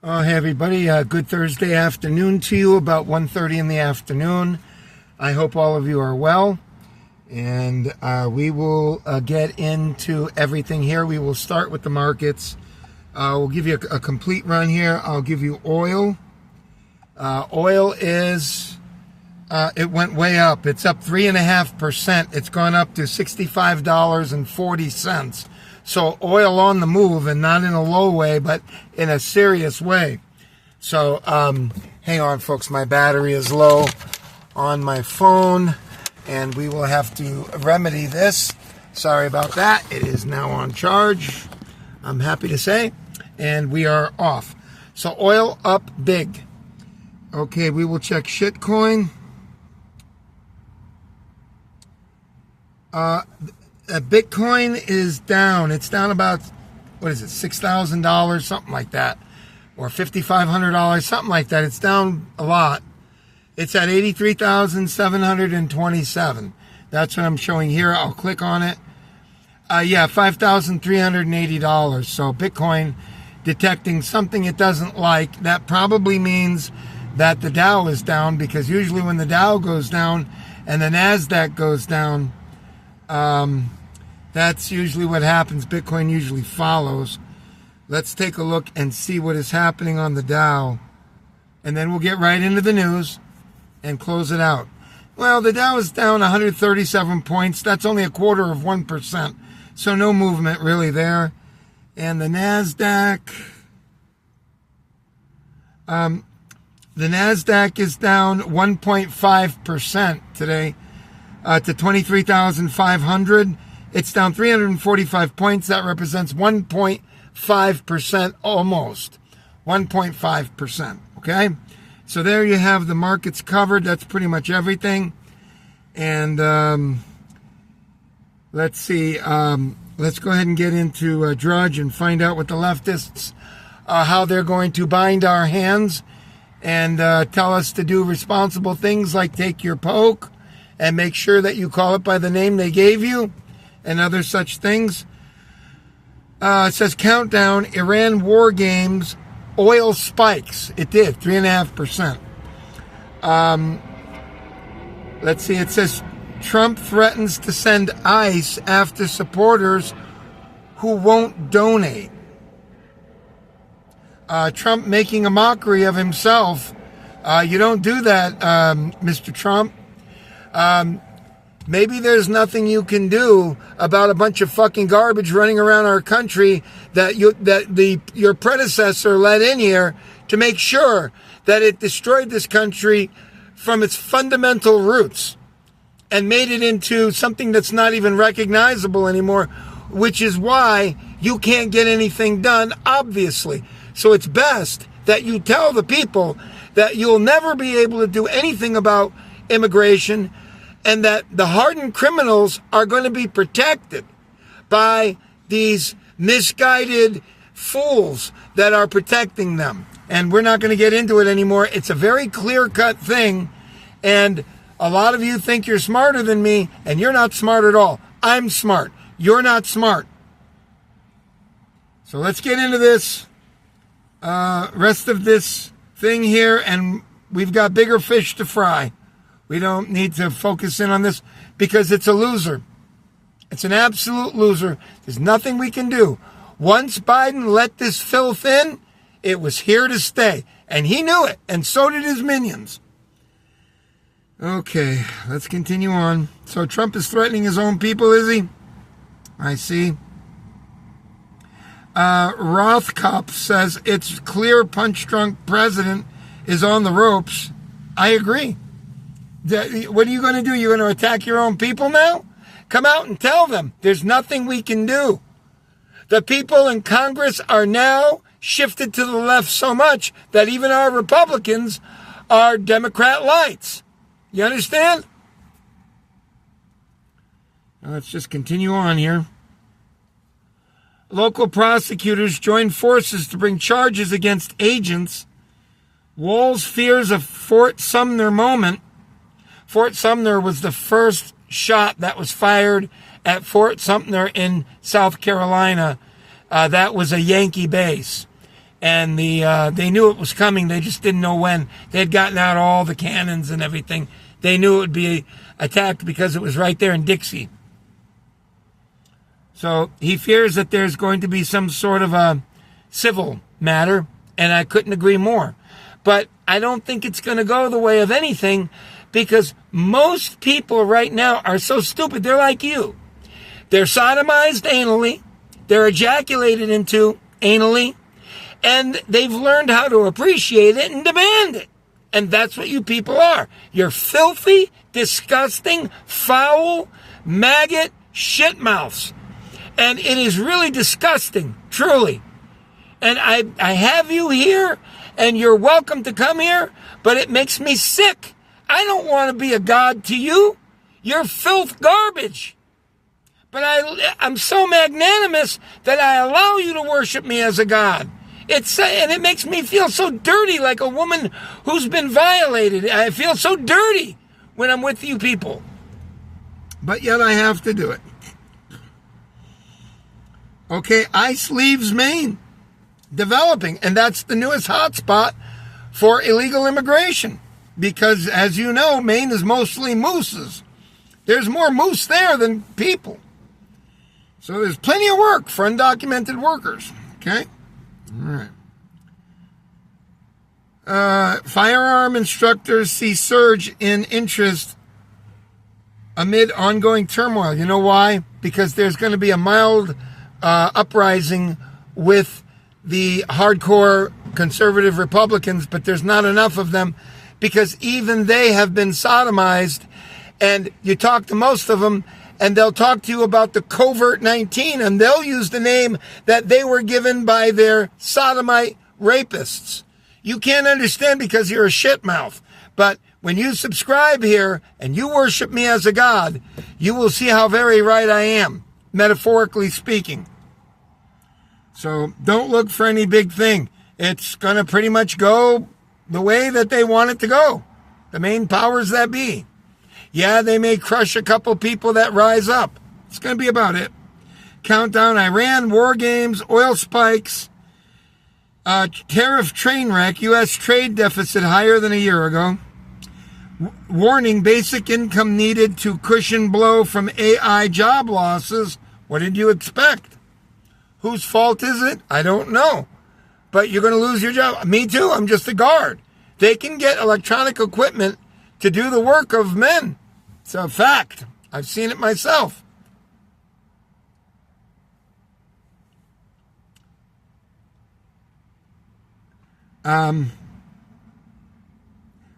Oh, hey everybody, good Thursday afternoon to you, about 1:30 in the afternoon. I hope all of you are well, and we will get into everything here. We will start with the markets. We'll give you a complete run here. I'll give you oil. Oil is, it went way up. It's up 3.5%. It's gone up to $65.40. So oil on the move, and not in a low way, but in a serious way. So hang on, folks. My battery is low on my phone, and we will have to remedy this. Sorry about that. It is now on charge, I'm happy to say, and we are off. So oil up big. Okay, we will check shitcoin. Bitcoin is down. It's down about, what is it, $6,000, something like that, or $5,500, something like that. It's down a lot. It's at 83,727. That's what I'm showing here. I'll click on it. Yeah, $5,380. So Bitcoin detecting something it doesn't like. That probably means that the Dow is down, because usually when the Dow goes down and the NASDAQ goes down, that's usually what happens. Bitcoin usually follows. Let's take a look and see what is happening on the Dow, and then we'll get right into the news and close it out. Well, the Dow is down 137 points. That's only 0.25%, so no movement really there. And the NASDAQ, is down 1.5% today to 23,500. It's down 345 points. That represents 1.5%, almost 1.5%. Okay, so there you have the markets covered. That's pretty much everything. And let's see. Let's go ahead and get into Drudge and find out what the leftists, how they're going to bind our hands and tell us to do responsible things like take your poke and make sure that you call it by the name they gave you, and other such things. It says countdown, Iran war games, oil spikes. It did, 3.5%. Let's see, it says Trump threatens to send ICE after supporters who won't donate. Trump making a mockery of himself. You don't do that, Mr. Trump. Maybe there's nothing you can do about a bunch of fucking garbage running around our country that your predecessor let in here to make sure that it destroyed this country from its fundamental roots and made it into something that's not even recognizable anymore, which is why you can't get anything done, obviously. So it's best that you tell the people that you'll never be able to do anything about immigration, and that the hardened criminals are going to be protected by these misguided fools that are protecting them. And we're not going to get into it anymore. It's a very clear-cut thing, and a lot of you think you're smarter than me, and you're not smart at all. I'm smart. You're not smart. So let's get into this rest of this thing here, and we've got bigger fish to fry. We don't need to focus in on this because it's a loser. It's an absolute loser. There's nothing we can do. Once Biden let this filth in, it was here to stay. And he knew it, and so did his minions. Okay, let's continue on. So Trump is threatening his own people, is he? I see. Rothkopf says it's clear punch-drunk president is on the ropes. I agree. What are you going to do? You're going to attack your own people now? Come out and tell them there's nothing we can do. The people in Congress are now shifted to the left so much that even our Republicans are Democrat lights. You understand? Now let's just continue on here. Local prosecutors join forces to bring charges against agents. Walz fears a Fort Sumner moment. Fort Sumner was the first shot that was fired at Fort Sumter in South Carolina. That was a Yankee base. And they knew it was coming. They just didn't know when. They had gotten out all the cannons and everything. They knew it would be attacked because it was right there in Dixie. So he fears that there's going to be some sort of a civil matter, and I couldn't agree more. But I don't think it's going to go the way of anything, because most people right now are so stupid. They're like you. They're sodomized anally. They're ejaculated into anally. And they've learned how to appreciate it and demand it. And that's what you people are. You're filthy, disgusting, foul, maggot shitmouths. And it is really disgusting, truly. And I have you here, and you're welcome to come here, but it makes me sick. I don't want to be a god to you. You're filth garbage. But I'm so magnanimous that I allow you to worship me as a god. And it makes me feel so dirty, like a woman who's been violated. I feel so dirty when I'm with you people. But yet I have to do it. Okay, ICE leaves Maine, developing, and that's the newest hotspot for illegal immigration. Because, as you know, Maine is mostly mooses. There's more moose there than people. So there's plenty of work for undocumented workers. Okay? All right. Firearm instructors see surge in interest amid ongoing turmoil. You know why? Because there's going to be a mild uprising with the hardcore conservative Republicans, but there's not enough of them, because even they have been sodomized. And you talk to most of them, and they'll talk to you about the covert 19, and they'll use the name that they were given by their sodomite rapists. You can't understand because you're a shitmouth. But when you subscribe here and you worship me as a god, you will see how very right I am, metaphorically speaking. So don't look for any big thing. It's going to pretty much go the way that they want it to go. The main powers that be. Yeah, they may crush a couple people that rise up. It's going to be about it. Countdown: Iran, war games, oil spikes, tariff train wreck, U.S. trade deficit higher than a year ago. Warning: basic income needed to cushion blow from AI job losses. What did you expect? Whose fault is it? I don't know. But you're going to lose your job. Me too. I'm just a guard. They can get electronic equipment to do the work of men. It's a fact. I've seen it myself.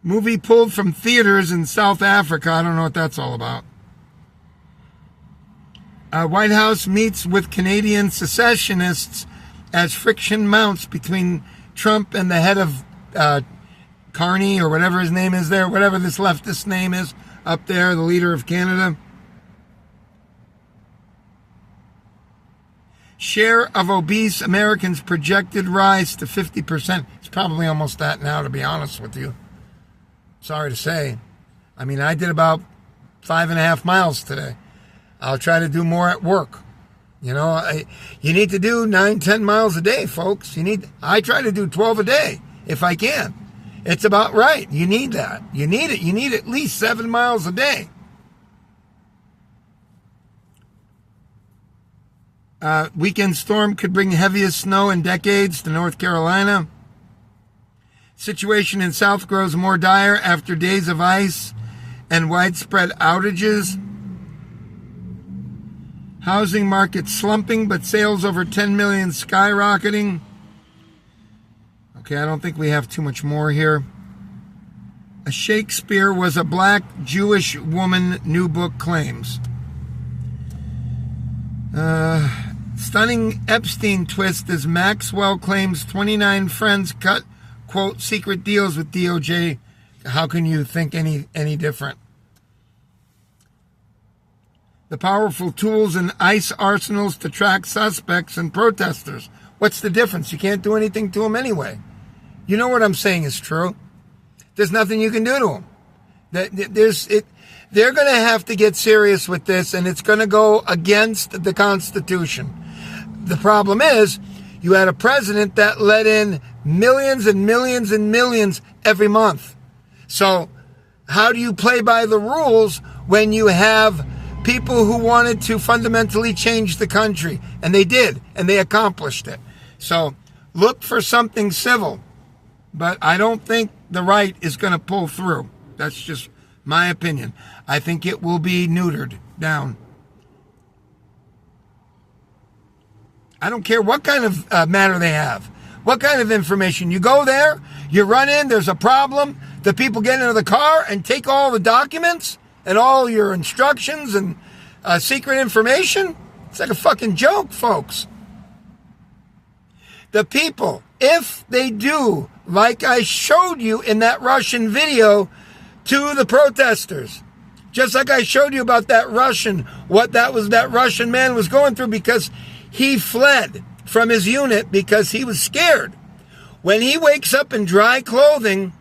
Movie pulled from theaters in South Africa. I don't know what that's all about. White House meets with Canadian secessionists as friction mounts between Trump and the head of Carney, or whatever his name is there, whatever this leftist name is up there, the leader of Canada. Share of obese Americans projected rise to 50%. It's probably almost that now, to be honest with you. Sorry to say. I mean, I did about 5.5 miles today. I'll try to do more at work. You know, you need to do 9-10 miles a day, folks. I try to do 12 a day if I can. It's about right. You need that. You need it. You need at least 7 miles a day. Weekend storm could bring heaviest snow in decades to North Carolina. Situation in South grows more dire after days of ice and widespread outages. Housing market slumping, but sales over 10 million skyrocketing. Okay, I don't think we have too much more here. A Shakespeare was a black Jewish woman, new book claims. Stunning Epstein twist as Maxwell claims 29 friends cut, quote, secret deals with DOJ. How can you think any different? The powerful tools in ICE arsenals to track suspects and protesters. What's the difference? You can't do anything to them anyway. You know what I'm saying is true. There's nothing you can do to them. They're going to have to get serious with this, and it's going to go against the Constitution. The problem is, You had a president that let in millions and millions and millions every month. So how do you play by the rules when you have people who wanted to fundamentally change the country? And they did, and they accomplished it. So look for something civil. But I don't think the right is going to pull through. That's just my opinion. I think it will be neutered down. I don't care what kind of matter they have. What kind of information. You go there, you run in, there's a problem. The people get into the car and take all the documents and all your instructions and secret information. It's like a fucking joke, folks. The people, if they do, like I showed you in that Russian video to the protesters, just like I showed you about that Russian, what that Russian man was going through, because he fled from his unit because he was scared. When he wakes up in dry clothing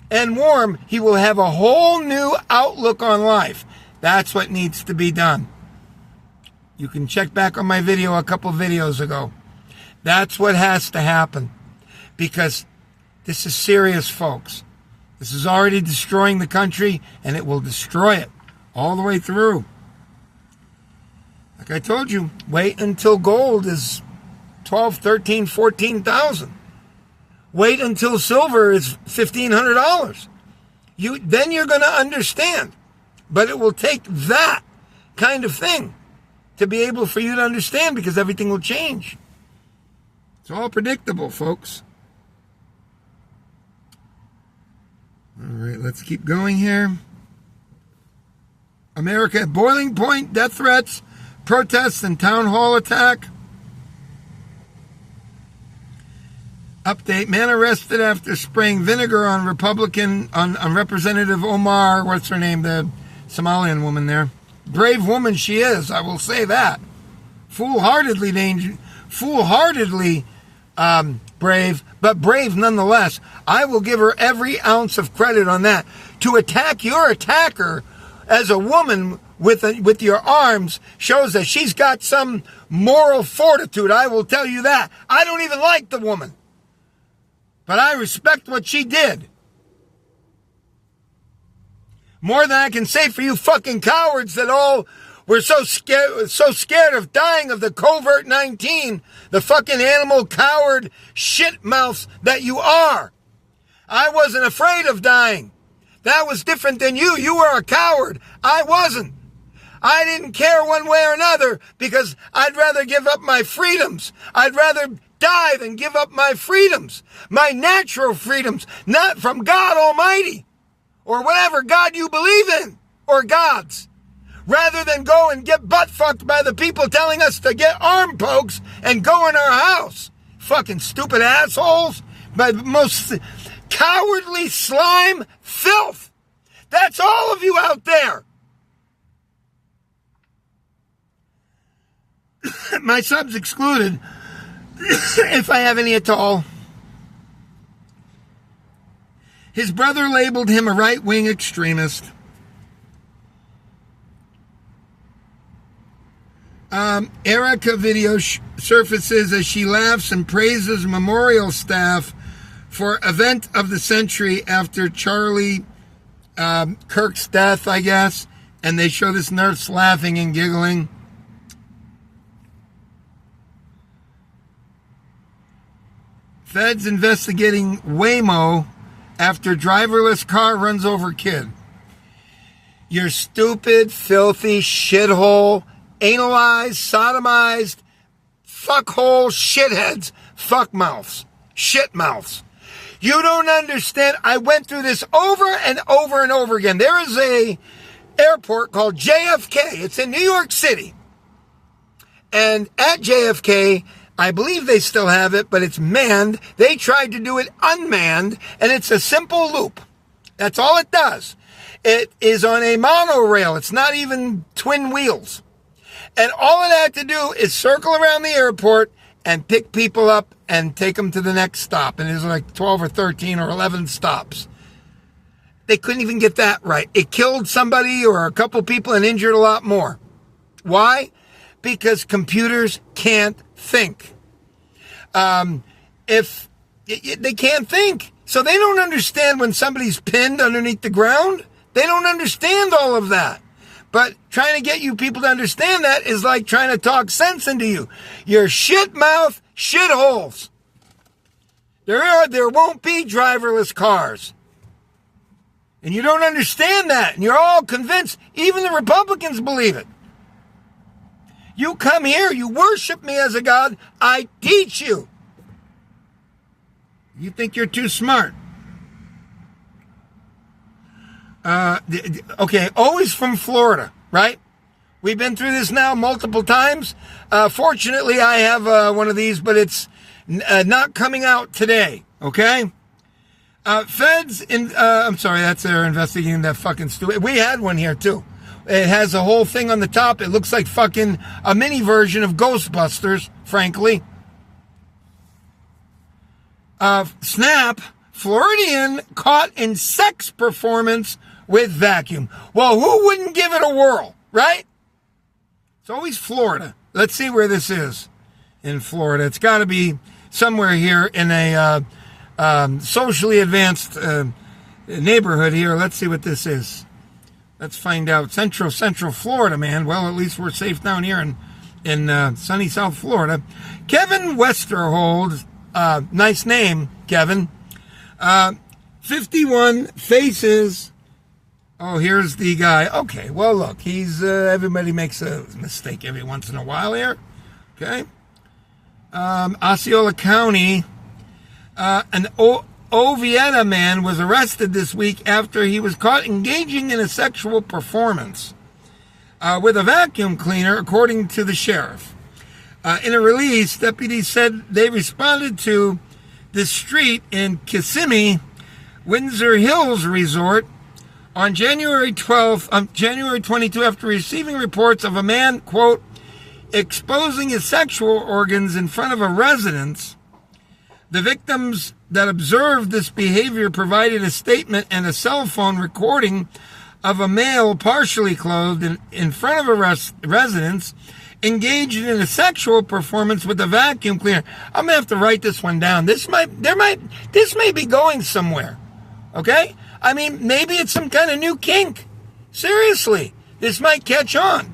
and warm, he will have a whole new outlook on life. That's what needs to be done. You can check back on my video a couple videos ago. That's what has to happen, because this is serious, folks. This is already destroying the country, and it will destroy it all the way through. Like I told you, wait until gold is 12, 13, 14,000. Wait until silver is $1,500. Then you're going to understand. But it will take that kind of thing to be able for you to understand, because everything will change. It's all predictable, folks. All right, let's keep going here. America at boiling point, death threats, protests, and town hall attack. Update, man arrested after spraying vinegar on on Representative Omar, what's her name, the Somalian woman there. Brave woman she is, I will say that. Foolhardily brave, but brave nonetheless. I will give her every ounce of credit on that. To attack your attacker as a woman with your arms shows that she's got some moral fortitude. I will tell you that. I don't even like the woman, but I respect what she did. More than I can say for you fucking cowards that all were so scared of dying of the COVID-19, the fucking animal coward shit mouths that you are. I wasn't afraid of dying. That was different than you. You were a coward. I wasn't. I didn't care one way or another, because I'd rather give up my freedoms. I'd rather die than give up my freedoms, my natural freedoms, not from God Almighty or whatever God you believe in, or gods. Rather than go and get butt-fucked by the people telling us to get arm pokes and go in our house. Fucking stupid assholes. My most cowardly slime filth. That's all of you out there. My subs excluded, if I have any at all. His brother labeled him a right-wing extremist. Erica video surfaces as she laughs and praises memorial staff for event of the century after Charlie Kirk's death, I guess. And they show this nurse laughing and giggling. Feds investigating Waymo after driverless car runs over kid. Your stupid, filthy shithole, analyzed, sodomized, fuckhole shitheads, fuckmouths, shitmouths. You don't understand. I went through this over and over and over again. There is a airport called JFK. It's in New York City. And at JFK, I believe they still have it, but it's manned. They tried to do it unmanned, and it's a simple loop. That's all it does. It is on a monorail. It's not even twin wheels. And all it had to do is circle around the airport and pick people up and take them to the next stop. And there's like 12 or 13 or 11 stops. They couldn't even get that right. It killed somebody or a couple people and injured a lot more. Why? Because computers can't think. if they can't think. So they don't understand when somebody's pinned underneath the ground. They don't understand all of that. But trying to get you people to understand that is like trying to talk sense into you. You're shit mouth shitholes. There won't be driverless cars. And you don't understand that. And you're all convinced. Even the Republicans believe it. You come here, you worship me as a god, I teach you. You think you're too smart. Okay, always from Florida, right? We've been through this now multiple times. Fortunately, I have one of these, but it's not coming out today, okay? Feds, I'm sorry, they're investigating that fucking stupid. We had one here, too. It has a whole thing on the top. It looks like fucking a mini version of Ghostbusters, frankly. Snap, Floridian caught in sex performance with vacuum. Well, who wouldn't give it a whirl, right? It's always Florida. Let's see where this is in Florida. It's got to be somewhere here in a socially advanced neighborhood here. Let's see what this is. Let's find out. Central Florida, man. Well, at least we're safe down here in sunny South Florida. Kevin Westerhold, nice name, Kevin. 51 faces. Oh, here's the guy. Okay, well, look, he's everybody makes a mistake every once in a while here. Okay. Osceola County, an Ovieda man was arrested this week after he was caught engaging in a sexual performance with a vacuum cleaner, according to the sheriff. In a release, deputies said they responded to this street in Kissimmee, Windsor Hills Resort, on January 22, after receiving reports of a man, quote, exposing his sexual organs in front of a residence. The victims that observed this behavior provided a statement and a cell phone recording of a male partially clothed in front of a residence engaged in a sexual performance with a vacuum cleaner. I'm gonna have to write this one down. This may be going somewhere. Okay? I mean, maybe it's some kind of new kink. Seriously, this might catch on.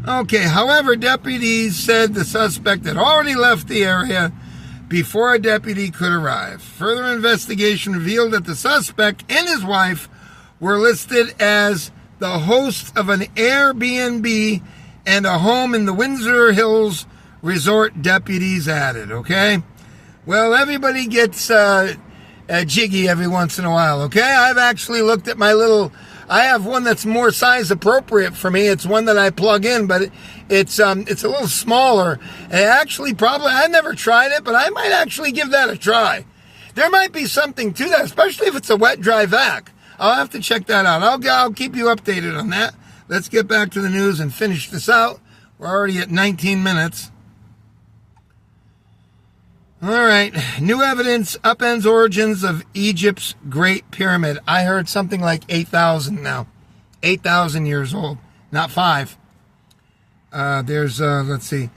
Okay, however, deputies said the suspect had already left the area before a deputy could arrive. Further investigation revealed that the suspect and his wife were listed as the hosts of an Airbnb and a home in the Windsor Hills Resort, deputies added, okay? Well, everybody gets jiggy every once in a while, okay? I've actually looked at I have one that's more size appropriate for me. It's one that I plug in, but it's a little smaller. And actually, I've never tried it, but I might actually give that a try. There might be something to that, especially if it's a wet, dry vac. I'll have to check that out. I'll keep you updated on that. Let's get back to the news and finish this out. We're already at 19 minutes. All right. New evidence upends origins of Egypt's Great Pyramid. I heard something like 8,000 now. 8,000 years old. Not 5. Let's see.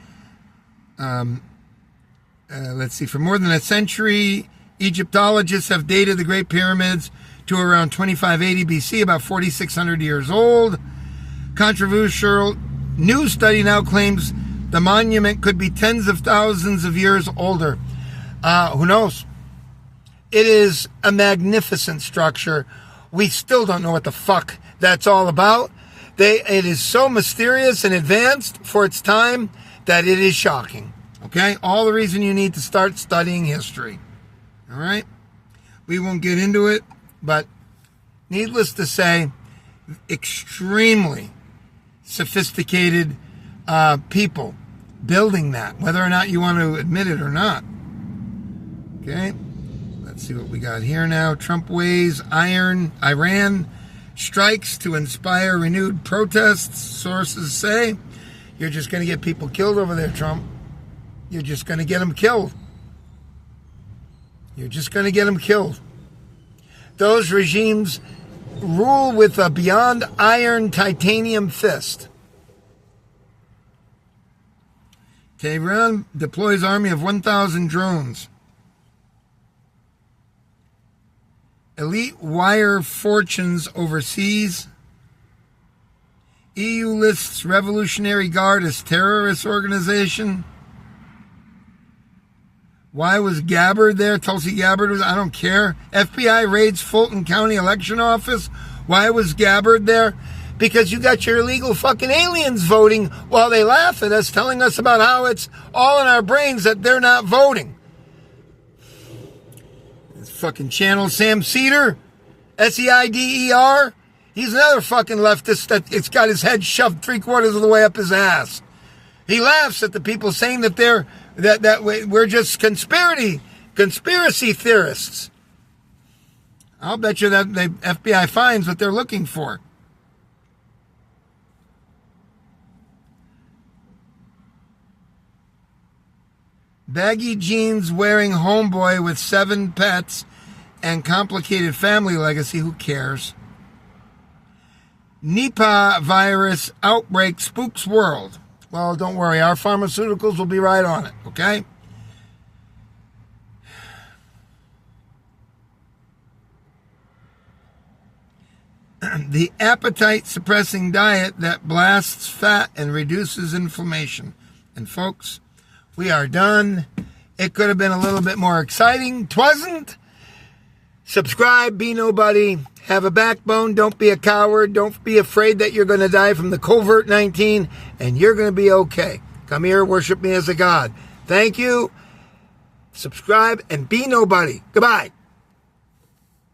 For more than a century, Egyptologists have dated the Great Pyramids to around 2580 BC, about 4,600 years old. Controversial new study now claims the monument could be tens of thousands of years older. Who knows? It is a magnificent structure. We still don't know what the fuck that's all about. It is so mysterious and advanced for its time that it is shocking. Okay? All the reason you need to start studying history. All right? We won't get into it, but needless to say, extremely sophisticated people building that, whether or not you want to admit it or not. Okay, let's see what we got here now. Trump weighs Iran strikes to inspire renewed protests. Sources say you're just going to get people killed over there, Trump. You're just going to get them killed. You're just going to get them killed. Those regimes rule with a beyond iron titanium fist. Tehran deploys army of 1,000 drones. Elite wire fortunes overseas. EU lists Revolutionary Guard as terrorist organization. Why was Gabbard there? Tulsi Gabbard was, I don't care. FBI raids Fulton County election office. Why was Gabbard there? Because you got your illegal fucking aliens voting while they laugh at us, telling us about how it's all in our brains that they're not voting. This fucking channel Sam Seder, Seider. He's another fucking leftist that it's got his head shoved 3/4 of the way up his ass. He laughs at the people saying that we're just conspiracy theorists. I'll bet you that the FBI finds what they're looking for. Baggy jeans wearing homeboy with 7 pets and complicated family legacy. Who cares? Nipah virus outbreak spooks world. Well, don't worry. Our pharmaceuticals will be right on it, okay? The appetite-suppressing diet that blasts fat and reduces inflammation. And folks, we are done. It could have been a little bit more exciting. 'Twasn't. Subscribe, be nobody. Have a backbone. Don't be a coward. Don't be afraid that you're going to die from the COVID-19, and you're going to be okay. Come here, worship me as a god. Thank you. Subscribe and be nobody. Goodbye.